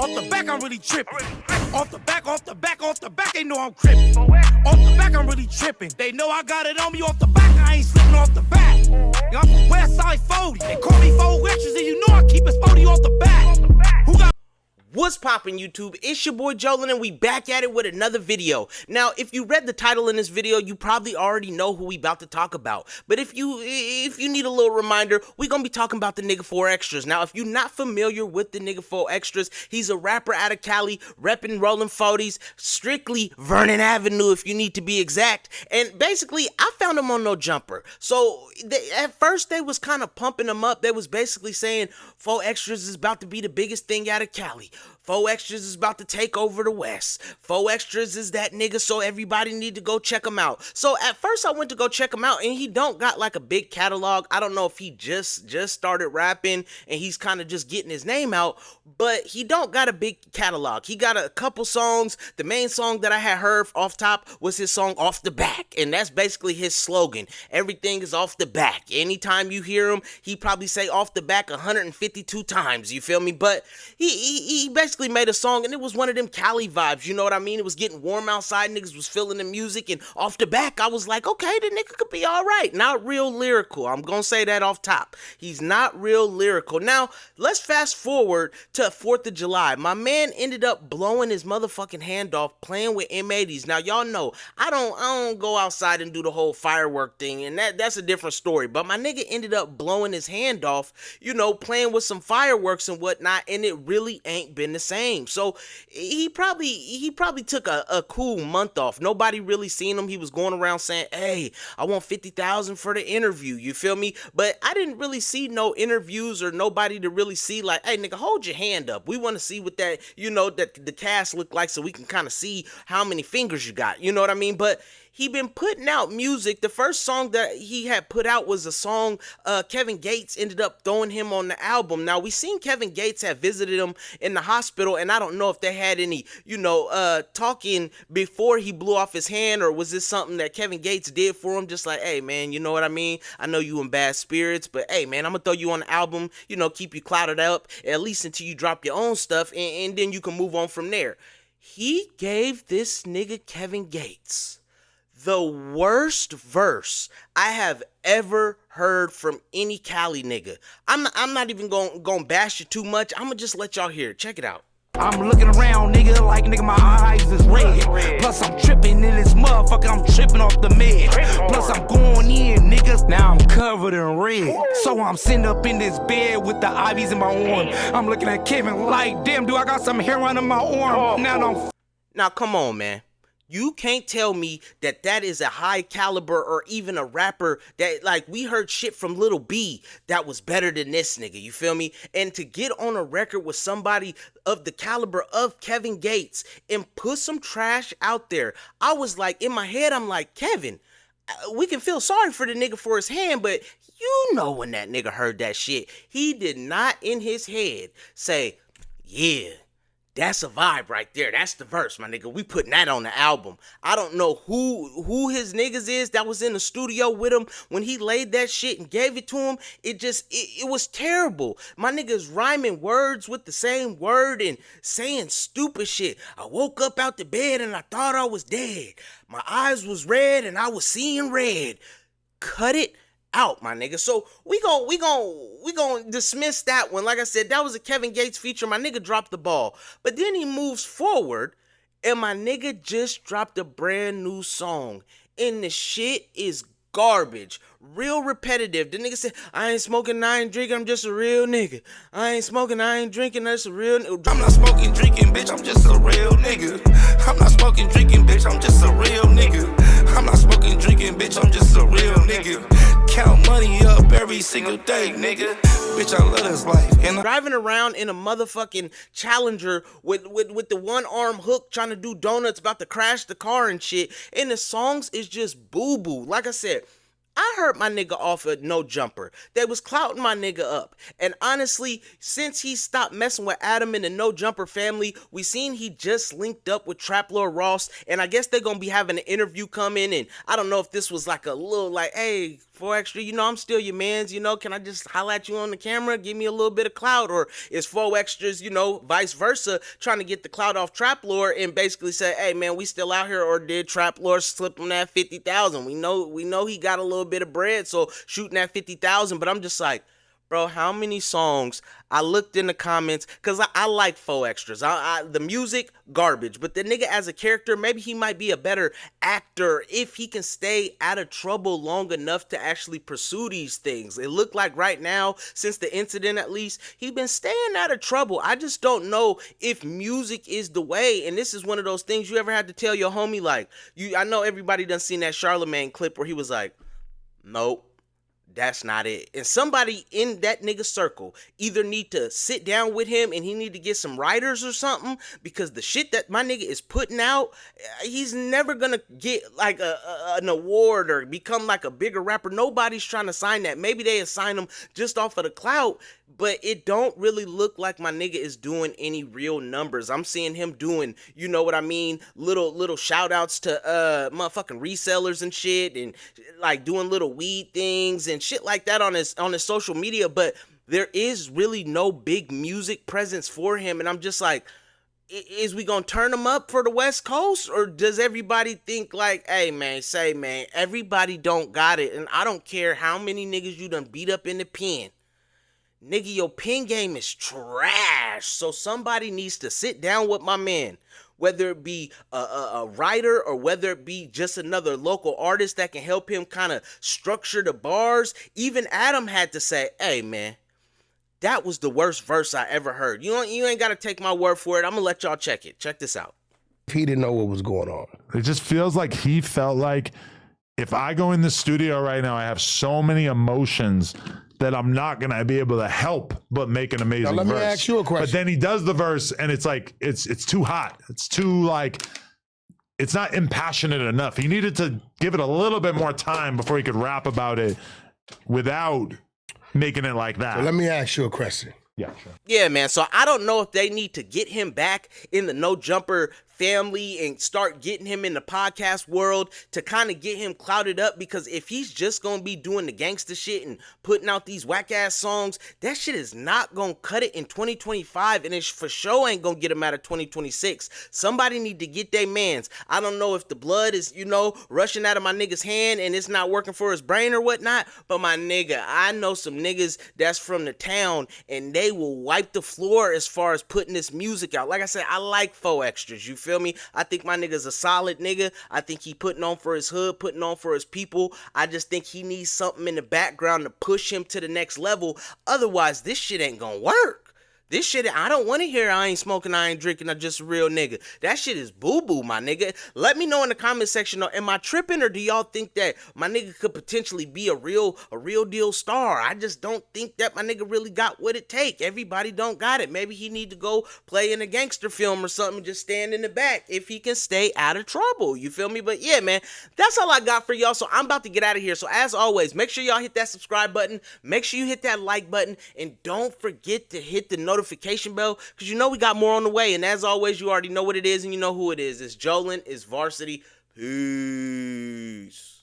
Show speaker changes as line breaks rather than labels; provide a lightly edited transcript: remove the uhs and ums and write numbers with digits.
Off the back, I'm really tripping. Off the back, they know I'm crippin'. Off the back, I'm really tripping. They know I got it on me off the back, I ain't slipping off the back. I'm from Westside 40. They call me 4 extras, and you know I keep it 40 off the back. Who got
What's poppin' YouTube? It's your boy Jolin and we back at it with another video. Now, if you read the title in this video, you probably already know who we about to talk about. But if you need a little reminder, we gonna be talking about the nigga 4 Extras. Now, if you're not familiar with the nigga 4 Extras, he's a rapper out of Cali, reppin' Rollin' 40s, strictly Vernon Avenue if you need to be exact. And basically, I found him on No Jumper. So at first they was kind of pumping him up. They was basically saying 4 Extras is about to be the biggest thing out of Cali. 4 Extras is about to take over the West. 4 Extras is that nigga, so everybody need to go check him out. So at first I went to go check him out, and he don't got like a big catalog. I don't know if he just started rapping and he's kind of just getting his name out, but he don't got a big catalog. He got a couple songs. The main song that I had heard off top was his song Off the Back, and that's basically his slogan. Everything is off the back. Anytime you hear him, he probably say off the back 152 times, you feel me? But he basically made a song, and it was one of them Cali vibes, you know what I mean? It was getting warm outside, niggas was feeling the music, and off the back, I was like, okay, the nigga could be all right. Not real lyrical. I'm gonna say that off top. He's not real lyrical. Now, let's fast forward to 4th of July. My man ended up blowing his motherfucking hand off playing with M80s. Now, y'all know, I don't go outside and do the whole firework thing, and that's a different story, but my nigga ended up blowing his hand off, you know, playing with some fireworks and whatnot, and it really ain't been the same. So he probably took a cool month off. Nobody really seen him. He was going around saying, hey, I want 50,000 for the interview, you feel me? But I didn't really see no interviews or nobody to really see like, hey nigga, hold your hand up. We want to see what that, you know, that the cast look like, so we can kind of see how many fingers you got, you know what I mean? But he been putting out music. The first song that he had put out was a song Kevin Gates ended up throwing him on the album. Now, we seen Kevin Gates had visited him in the hospital, and I don't know if they had any, you know, talking before he blew off his hand, or was this something that Kevin Gates did for him? Just like, hey, man, you know what I mean? I know you in bad spirits, but hey, man, I'm gonna throw you on the album, you know, keep you clouded up, at least until you drop your own stuff, and then you can move on from there. He gave this nigga Kevin Gates the worst verse I have ever heard from any Cali nigga. I'm not even gonna bash it too much. I'm gonna just let y'all hear it. Check it out.
I'm looking around, nigga, like nigga, my eyes is red. Plus I'm tripping in this motherfucker, I'm tripping off the med. Plus I'm going in, niggas, now I'm covered in red. So I'm sitting up in this bed with the IVs in my arm. I'm looking at Kevin like, damn, do I got some hair on my arm?
Now come on, man. You can't tell me that is a high caliber or even a rapper that, like, we heard shit from Lil B that was better than this nigga, you feel me? And to get on a record with somebody of the caliber of Kevin Gates and put some trash out there, I was like, in my head, I'm like, Kevin, we can feel sorry for the nigga for his hand, but you know when that nigga heard that shit, he did not in his head say, yeah, that's a vibe right there. That's the verse, my nigga. We putting that on the album. I don't know who his niggas is that was in the studio with him when he laid that shit and gave it to him. It was terrible. My niggas rhyming words with the same word and saying stupid shit. I woke up out the bed and I thought I was dead. My eyes was red and I was seeing red. Cut it out, my nigga. So we gon' dismiss that one. Like I said, that was a Kevin Gates feature. My nigga dropped the ball. But then he moves forward, and my nigga just dropped a brand new song. And the shit is garbage. Real repetitive. The nigga said, I ain't smoking, I ain't drinking, I'm just a real nigga. I ain't smoking, I ain't drinking, that's a real nigga.
I'm not smoking, drinking, bitch, I'm just a real nigga. I'm not smoking, drinking, bitch, I'm just a real nigga. I'm not smoking, drinking, bitch, I'm just a real nigga. Count money up every single day, nigga. Bitch, I love this life. And
driving around in a motherfucking Challenger with the one arm hook trying to do donuts, about to crash the car and shit. And the songs is just boo-boo. Like I said, I heard my nigga off of No Jumper. They was clouting my nigga up. And honestly, since he stopped messing with Adam and the No Jumper family, we seen he just linked up with Trap Lord Ross. And I guess they're going to be having an interview come in. And I don't know if this was like a little like, hey, 4 Extra, you know, I'm still your mans, you know, can I just holla at you on the camera, give me a little bit of clout? Or is 4 Extras, you know, vice versa, trying to get the clout off Trap Lord and basically say, hey man, we still out here, or did Trap Lord slip him that 50,000? We know he got a little bit of bread, so shooting that 50,000, but I'm just like, bro, how many songs? I looked in the comments because I like 4 Extras. The music, garbage. But the nigga as a character, maybe he might be a better actor if he can stay out of trouble long enough to actually pursue these things. It looked like right now, since the incident at least, he been staying out of trouble. I just don't know if music is the way. And this is one of those things you ever had to tell your homie, like, I know everybody done seen that Charlemagne clip where he was like, nope. That's not it. And somebody in that nigga circle either need to sit down with him and he need to get some writers or something, because the shit that my nigga is putting out, he's never gonna get like an award or become like a bigger rapper. Nobody's trying to sign that. Maybe they assign him just off of the clout, but it don't really look like my nigga is doing any real numbers. I'm seeing him doing, you know what I mean, little shout outs to motherfucking resellers and shit, and like doing little weed things and shit like that on his social media, but there is really no big music presence for him. And I'm just like, is we gonna turn him up for the West Coast, or does everybody think like, hey man, everybody don't got it, and I don't care how many niggas you done beat up in the pen. Nigga, your pen game is trash. So somebody needs to sit down with my man, whether it be a writer or whether it be just another local artist that can help him kind of structure the bars. Even Adam had to say, hey man, that was the worst verse I ever heard. You ain't got to take my word for it. I'm going to let y'all check it. Check this out.
He didn't know what was going on.
It just feels like he felt like, if I go in the studio right now, I have so many emotions that I'm not going to be able to help but make an amazing verse.
Now, let me ask you a question.
But then he does the verse and it's like, it's too hot. It's too like, it's not impassionate enough. He needed to give it a little bit more time before he could rap about it without making it like that.
So let me ask you a question.
Yeah, sure.
Yeah, man. So I don't know if they need to get him back in the No Jumper family and start getting him in the podcast world to kind of get him clouded up, because if he's just gonna be doing the gangster shit and putting out these whack ass songs, that shit is not gonna cut it in 2025, and it for sure ain't gonna get him out of 2026. Somebody need to get their mans. I don't know if the blood is, rushing out of my nigga's hand and it's not working for his brain or whatnot, but my nigga, I know some niggas that's from the town and they will wipe the floor as far as putting this music out. Like I said, I like 4 Extras, you feel me? I think my nigga's a solid nigga. I think he putting on for his hood, putting on for his people. I just think he needs something in the background to push him to the next level. Otherwise, this shit ain't gonna work. This shit, I don't want to hear I ain't smoking, I ain't drinking, I'm just a real nigga. That shit is boo-boo, my nigga. Let me know in the comment section, am I tripping, or do y'all think that my nigga could potentially be a real deal star? I just don't think that my nigga really got what it take. Everybody don't got it. Maybe he need to go play in a gangster film or something, just stand in the back if he can stay out of trouble. You feel me? But yeah, man, that's all I got for y'all. So I'm about to get out of here. So as always, make sure y'all hit that subscribe button. Make sure you hit that like button. And don't forget to hit the notification bell, because we got more on the way. And as always, you already know what it is and you know who it is. It's Jolin, it's Varsity. Peace.